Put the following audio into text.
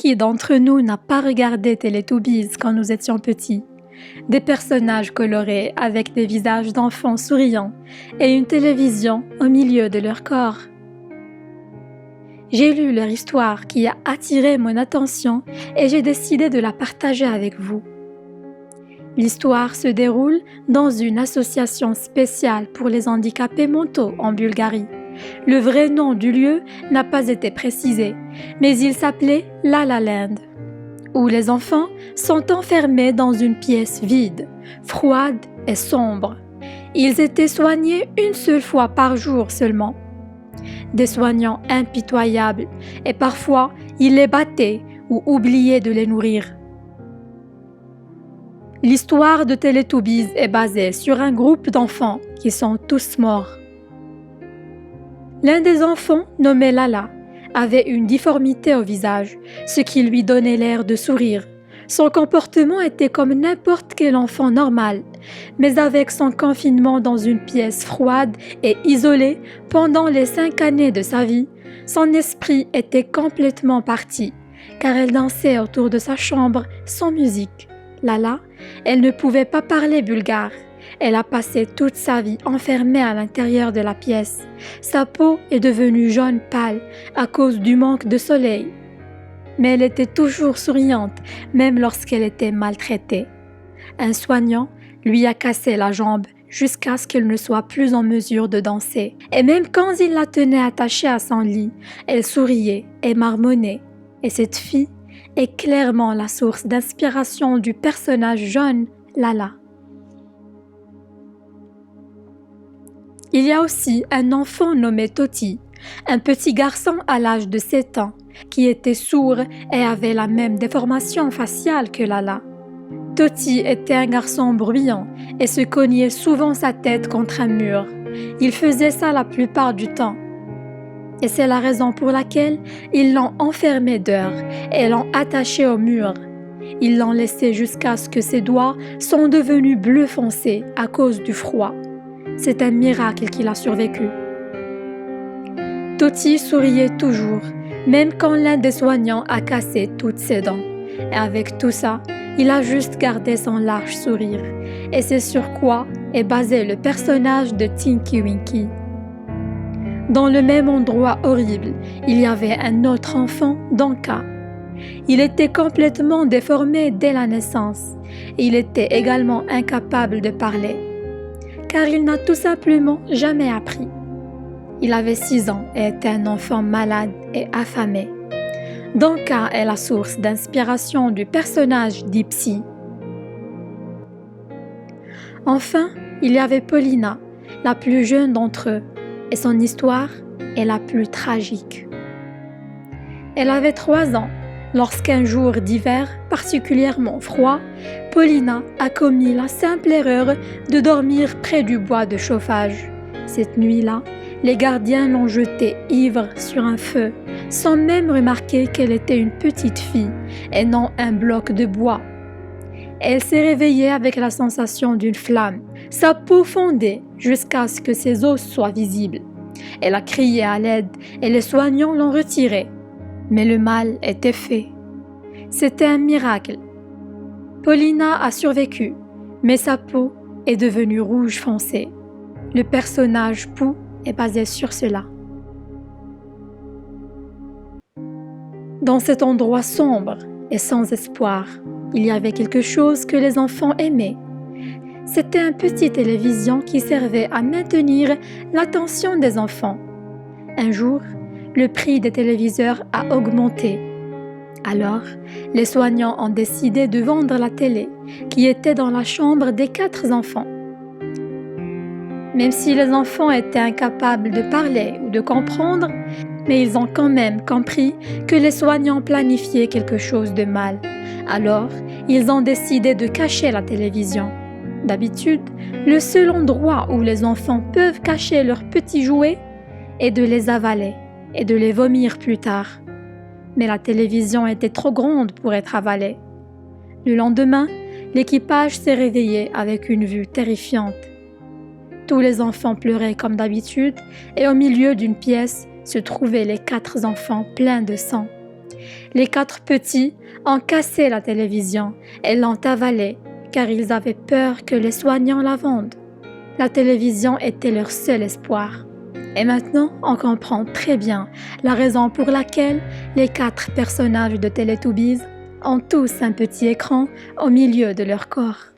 Qui d'entre nous n'a pas regardé Teletubbies quand nous étions petits? Des personnages colorés avec des visages d'enfants souriants et une télévision au milieu de leur corps. J'ai lu leur histoire qui a attiré mon attention et j'ai décidé de la partager avec vous. L'histoire se déroule dans une association spéciale pour les handicapés mentaux en Bulgarie. Le vrai nom du lieu n'a pas été précisé, mais il s'appelait La La Land, où les enfants sont enfermés dans une pièce vide, froide et sombre. Ils étaient soignés une seule fois par jour seulement. Des soignants impitoyables, et parfois ils les battaient ou oubliaient de les nourrir. L'histoire de Teletubbies est basée sur un groupe d'enfants qui sont tous morts. L'un des enfants, nommé Lala, avait une difformité au visage, ce qui lui donnait l'air de sourire. Son comportement était comme n'importe quel enfant normal, mais avec son confinement dans une pièce froide et isolée pendant les 5 années de sa vie, son esprit était complètement parti, car elle dansait autour de sa chambre sans musique. Lala, elle ne pouvait pas parler bulgare. Elle a passé toute sa vie enfermée à l'intérieur de la pièce. Sa peau est devenue jaune pâle à cause du manque de soleil. Mais elle était toujours souriante, même lorsqu'elle était maltraitée. Un soignant lui a cassé la jambe jusqu'à ce qu'elle ne soit plus en mesure de danser. Et même quand il la tenait attachée à son lit, elle souriait et marmonnait. Et cette fille est clairement la source d'inspiration du personnage jaune Lala. Il y a aussi un enfant nommé Toti, un petit garçon à l'âge de 7 ans, qui était sourd et avait la même déformation faciale que Lala. Toti était un garçon bruyant et se cognait souvent sa tête contre un mur. Il faisait ça la plupart du temps. Et c'est la raison pour laquelle ils l'ont enfermé dehors et l'ont attaché au mur. Ils l'ont laissé jusqu'à ce que ses doigts sont devenus bleu foncé à cause du froid. C'est un miracle qu'il a survécu. Toti souriait toujours, même quand l'un des soignants a cassé toutes ses dents. Et avec tout ça, il a juste gardé son large sourire. Et c'est sur quoi est basé le personnage de Tinky Winky. Dans le même endroit horrible, il y avait un autre enfant, Danka. Il était complètement déformé dès la naissance. Il était également incapable de parler, car il n'a tout simplement jamais appris. Il avait 6 ans et était un enfant malade et affamé. Danka est la source d'inspiration du personnage d'Ipsy. Enfin, il y avait Paulina, la plus jeune d'entre eux, et son histoire est la plus tragique. Elle avait 3 ans lorsqu'un jour d'hiver particulièrement froid, Paulina a commis la simple erreur de dormir près du bois de chauffage. Cette nuit-là, les gardiens l'ont jetée ivre sur un feu, sans même remarquer qu'elle était une petite fille et non un bloc de bois. Elle s'est réveillée avec la sensation d'une flamme. Sa peau fondait jusqu'à ce que ses os soient visibles. Elle a crié à l'aide et les soignants l'ont retirée. Mais le mal était fait. C'était un miracle. Paulina a survécu, mais sa peau est devenue rouge foncé. Le personnage Pooh est basé sur cela. Dans cet endroit sombre et sans espoir, il y avait quelque chose que les enfants aimaient. C'était un petit télévision qui servait à maintenir l'attention des enfants. Un jour, le prix des téléviseurs a augmenté. Alors, les soignants ont décidé de vendre la télé, qui était dans la chambre des 4 enfants. Même si les enfants étaient incapables de parler ou de comprendre, mais ils ont quand même compris que les soignants planifiaient quelque chose de mal. Alors, ils ont décidé de cacher la télévision. D'habitude, le seul endroit où les enfants peuvent cacher leurs petits jouets est de les avaler et de les vomir plus tard. Mais la télévision était trop grande pour être avalée. Le lendemain, l'équipage s'est réveillé avec une vue terrifiante. Tous les enfants pleuraient comme d'habitude et au milieu d'une pièce se trouvaient les 4 enfants pleins de sang. Les 4 petits ont cassé la télévision et l'ont avalée car ils avaient peur que les soignants la vendent. La télévision était leur seul espoir. Et maintenant, on comprend très bien la raison pour laquelle les 4 personnages de Teletubbies ont tous un petit écran au milieu de leur corps.